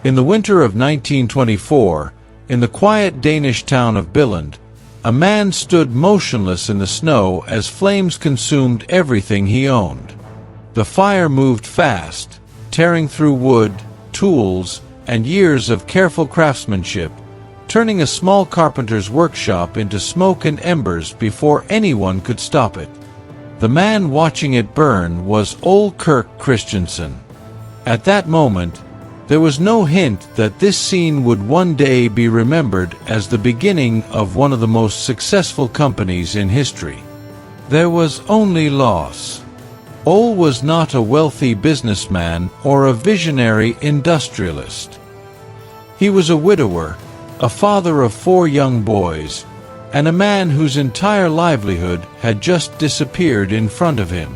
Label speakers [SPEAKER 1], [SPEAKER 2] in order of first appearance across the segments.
[SPEAKER 1] In the winter of 1924, in the quiet Danish town of Billund, a man stood motionless in the snow as flames consumed everything he owned. The fire moved fast, tearing through wood, tools, and years of careful craftsmanship, turning a small carpenter's workshop into smoke and embers before anyone could stop it. The man watching it burn was Ole Kirk Christensen. At that moment, there was no hint that this scene would one day be remembered as the beginning of one of the most successful companies in history. There was only loss. Ole was not a wealthy businessman or a visionary industrialist. He was a widower, a father of 4 young boys, and a man whose entire livelihood had just disappeared in front of him.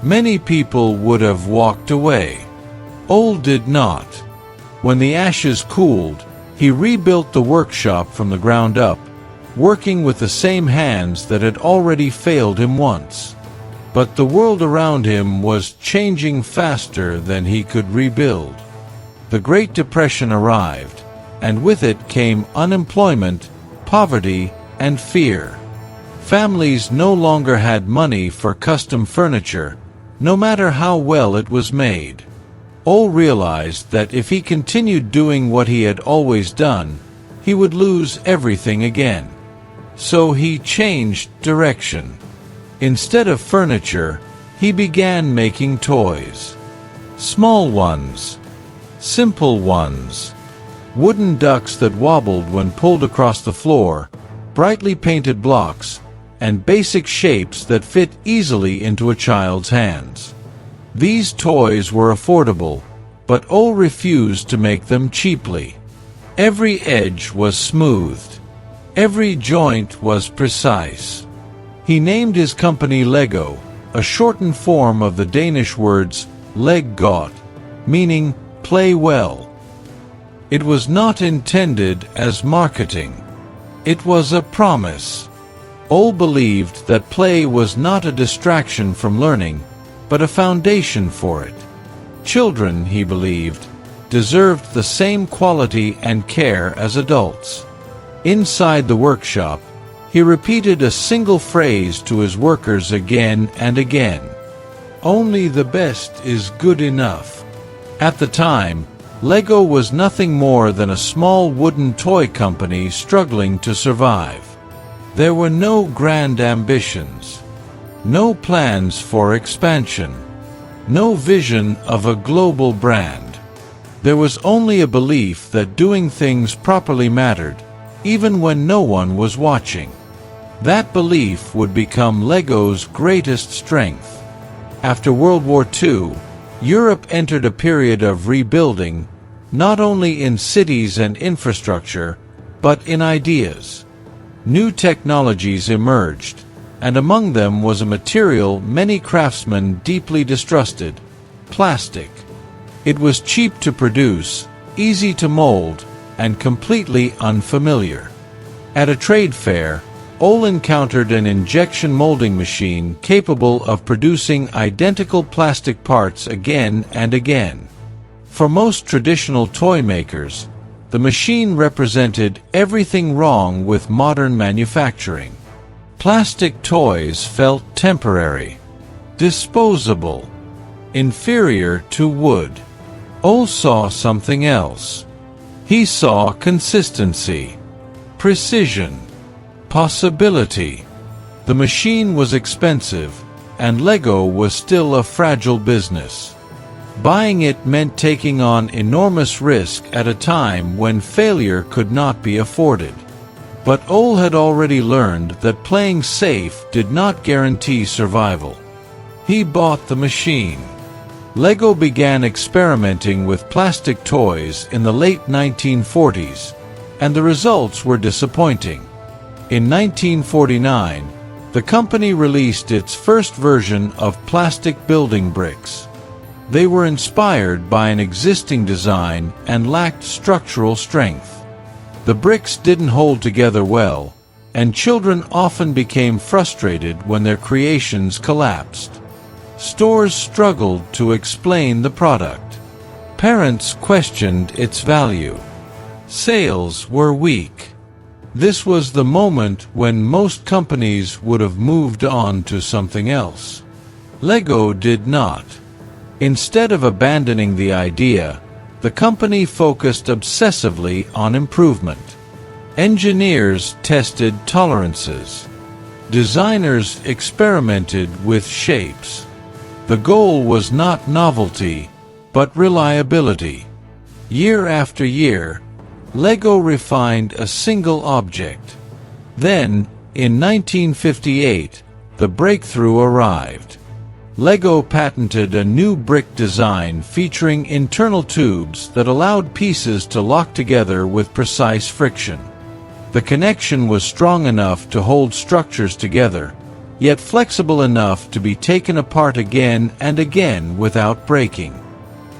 [SPEAKER 1] Many people would have walked away. Ole did not. When the ashes cooled, he rebuilt the workshop from the ground up, working with the same hands that had already failed him once. But the world around him was changing faster than he could rebuild. The Great Depression arrived, and with it came unemployment, poverty, and fear. Families no longer had money for custom furniture, no matter how well it was made. Ole realized that if he continued doing what he had always done, he would lose everything again. So he changed direction. Instead of furniture, he began making toys. Small ones. Simple ones. Wooden ducks that wobbled when pulled across the floor, brightly painted blocks, and basic shapes that fit easily into a child's hands. These toys were affordable, but Ole refused to make them cheaply. Every edge was smoothed. Every joint was precise. He named his company Lego, a shortened form of the Danish words leg godt, meaning play well. It was not intended as marketing. It was a promise. Ole believed that play was not a distraction from learning, but a foundation for it. Children, he believed, deserved the same quality and care as adults. Inside the workshop, he repeated a single phrase to his workers again and again. Only the best is good enough. At the time, Lego was nothing more than a small wooden toy company struggling to survive. There were no grand ambitions, no plans for expansion, no vision of a global brand. There was only a belief that doing things properly mattered, even when no one was watching. That belief would become Lego's greatest strength. After World War II, Europe entered a period of rebuilding, not only in cities and infrastructure, but in ideas. New technologies emerged, and among them was a material many craftsmen deeply distrusted: plastic. It was cheap to produce, easy to mold, and completely unfamiliar. At a trade fair, Ole encountered an injection molding machine capable of producing identical plastic parts again and again. For most traditional toy makers, the machine represented everything wrong with modern manufacturing. Plastic toys felt temporary, disposable, inferior to wood. Ole saw something else. He saw consistency, precision, possibility. The machine was expensive, and Lego was still a fragile business. Buying it meant taking on enormous risk at a time when failure could not be afforded. But Ole had already learned that playing safe did not guarantee survival. He bought the machine. Lego began experimenting with plastic toys in the late 1940s, and the results were disappointing. In 1949, the company released its first version of plastic building bricks. They were inspired by an existing design and lacked structural strength. The bricks didn't hold together well, and children often became frustrated when their creations collapsed. Stores struggled to explain the product. Parents questioned its value. Sales were weak. This was the moment when most companies would have moved on to something else. Lego did not. Instead of abandoning the idea, the company focused obsessively on improvement. Engineers tested tolerances. Designers experimented with shapes. The goal was not novelty, but reliability. Year after year, Lego refined a single object. Then, in 1958, the breakthrough arrived. Lego patented a new brick design featuring internal tubes that allowed pieces to lock together with precise friction. The connection was strong enough to hold structures together, yet flexible enough to be taken apart again and again without breaking.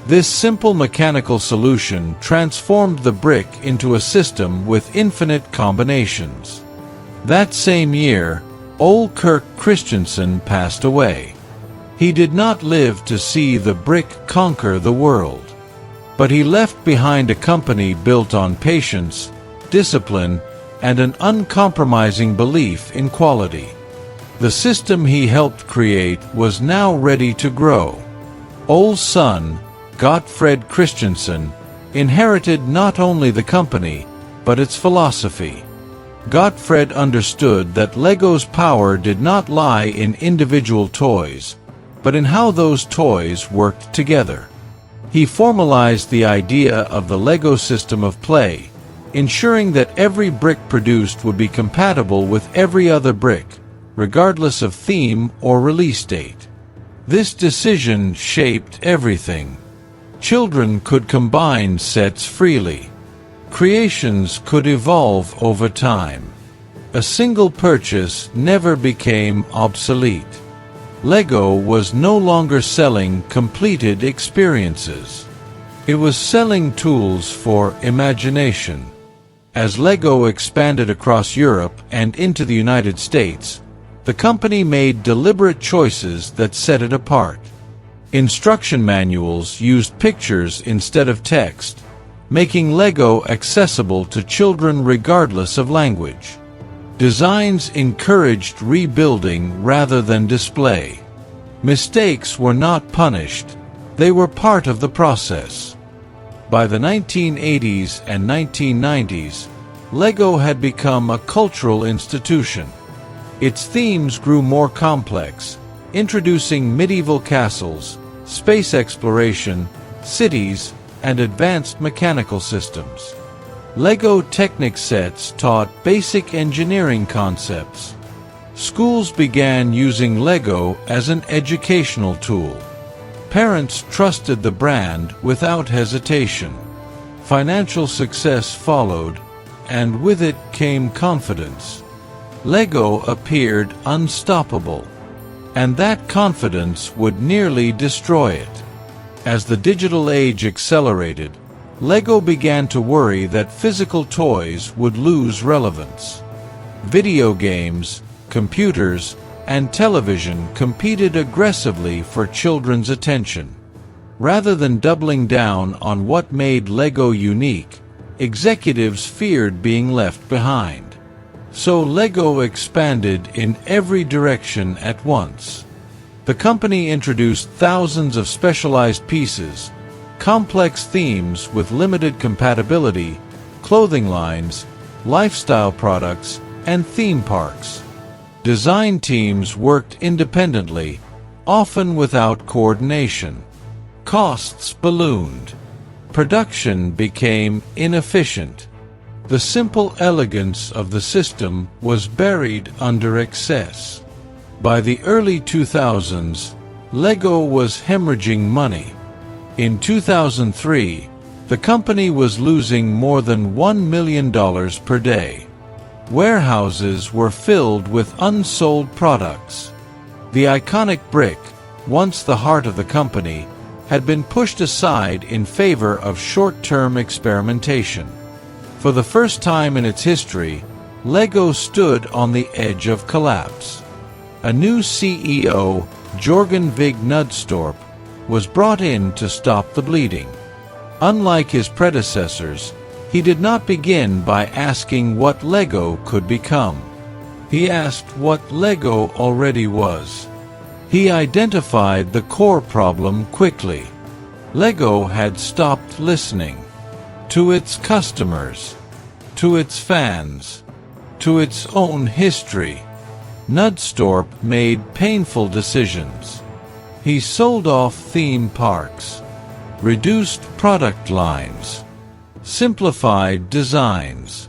[SPEAKER 1] This simple mechanical solution transformed the brick into a system with infinite combinations. That same year, Ole Kirk Christensen passed away. He did not live to see the brick conquer the world. But he left behind a company built on patience, discipline, and an uncompromising belief in quality. The system he helped create was now ready to grow. Ole's son, Gottfred Christensen, inherited not only the company, but its philosophy. Gottfred understood that Lego's power did not lie in individual toys, but in how those toys worked together. He formalized the idea of the Lego system of play, ensuring that every brick produced would be compatible with every other brick, regardless of theme or release date. This decision shaped everything. Children could combine sets freely. Creations could evolve over time. A single purchase never became obsolete. Lego was no longer selling completed experiences. It was selling tools for imagination. As Lego expanded across Europe and into the United States, the company made deliberate choices that set it apart. Instruction manuals used pictures instead of text, making Lego accessible to children regardless of language. Designs encouraged rebuilding rather than display. Mistakes were not punished, they were part of the process. By the 1980s and 1990s, Lego had become a cultural institution. Its themes grew more complex, introducing medieval castles, space exploration, cities, and advanced mechanical systems. Lego Technic sets taught basic engineering concepts. Schools began using Lego as an educational tool. Parents trusted the brand without hesitation. Financial success followed, and with it came confidence. Lego appeared unstoppable, and that confidence would nearly destroy it. As the digital age accelerated, Lego began to worry that physical toys would lose relevance. Video games, computers, and television competed aggressively for children's attention. Rather than doubling down on what made Lego unique, executives feared being left behind. So Lego expanded in every direction at once. The company introduced thousands of specialized pieces, complex themes with limited compatibility, clothing lines, lifestyle products, and theme parks. Design teams worked independently, often without coordination. Costs ballooned. Production became inefficient. The simple elegance of the system was buried under excess. By the early 2000s, Lego was hemorrhaging money. In 2003, the company was losing more than $1 million per day. Warehouses were filled with unsold products. The iconic brick, once the heart of the company, had been pushed aside in favor of short-term experimentation. For the first time in its history, Lego stood on the edge of collapse. A new CEO, Jørgen Vig Knudstorp, was brought in to stop the bleeding. Unlike his predecessors, he did not begin by asking what Lego could become. He asked what Lego already was. He identified the core problem quickly. Lego had stopped listening to its customers, to its fans, to its own history. Nudstorp made painful decisions. He sold off theme parks, reduced product lines, simplified designs.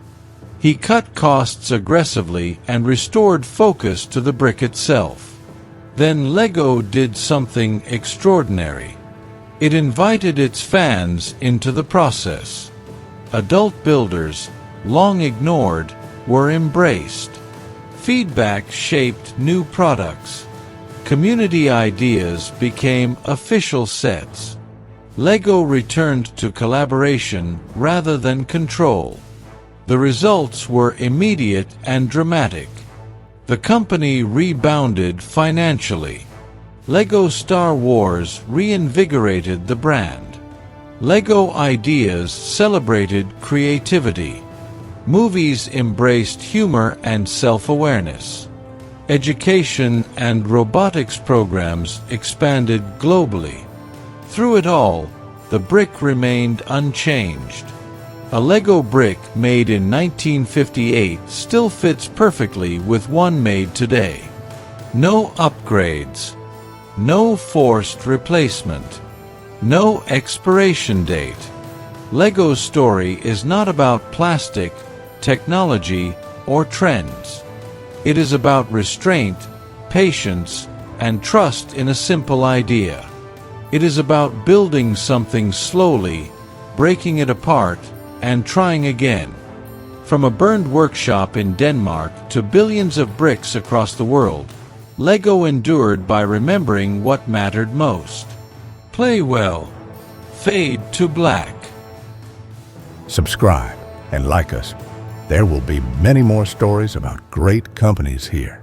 [SPEAKER 1] He cut costs aggressively and restored focus to the brick itself. Then Lego did something extraordinary. It invited its fans into the process. Adult builders, long ignored, were embraced. Feedback shaped new products. Community ideas became official sets. Lego returned to collaboration rather than control. The results were immediate and dramatic. The company rebounded financially. Lego Star Wars reinvigorated the brand. Lego Ideas celebrated creativity. Movies embraced humor and self-awareness. Education and robotics programs expanded globally. Through it all, the brick remained unchanged. A Lego brick made in 1958 still fits perfectly with one made today. No upgrades. No forced replacement. No expiration date. Lego's story is not about plastic, technology, or trends. It is about restraint, patience, and trust in a simple idea. It is about building something slowly, breaking it apart, and trying again. From a burned workshop in Denmark to billions of bricks across the world, Lego endured by remembering what mattered most. Play well. Fade to black.
[SPEAKER 2] Subscribe and like us. There will be many more stories about great companies here.